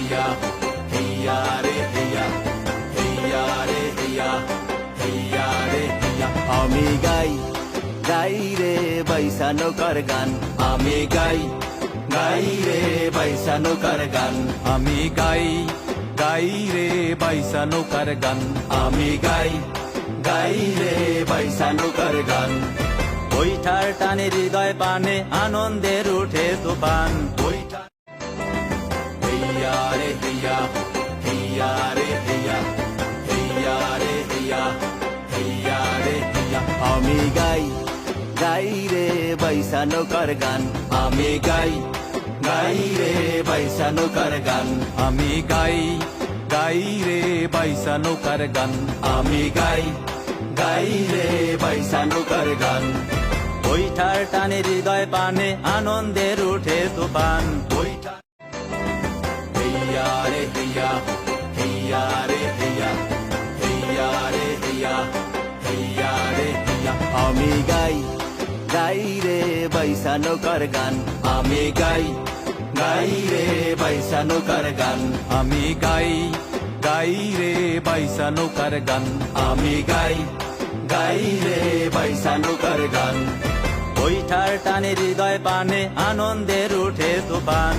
হেইয়া হেইয়া রে হেইয়া হেইয়া রে হেইয়া হেইয়া রে হেইয়া আমি গাই গাই রে বাইসা নৌকার গান আমি গাই গাই রে বাইসা নৌকার গান আমি গাই গাই রে বাইসা নৌকার গান আমি গাই গাই রে বাইসা নৌকার গান বৈঠার টানে হৃদয় পানে আনন্দের উঠে তুফান বৈঠা হেইয়া রে হেইয়া হেইয়া রে হেইয়া হেইয়া রে হেইয়া হেইয়া রে হেইয়া আমি গাই গাই রে বাইসা নৌকার গান আমি গাই গাই রে বাইসা নৌকার গান আমি গাই গাই রে বাইসা নৌকার গান আমি গাই গাই রে বাইসা নৌকার গান বৈঠার টানে হৃদয় পানে আনন্দের উঠে তুফান বৈঠা হেইয়া রে হেইয়া হেইয়া রে হেইয়া হেইয়া রে হেইয়া হেইয়া রে হেইয়া আমি গাই গাই রে বাইসা নৌকার গান আমি গাই গাই রে বাইসা নৌকার গান আমি গাই গাই রে বাইসা নৌকার গান আমি গাই গাই রে বাইসা নৌকার গান বৈঠার টানে হৃদয় পানে আনন্দের উঠে তুফান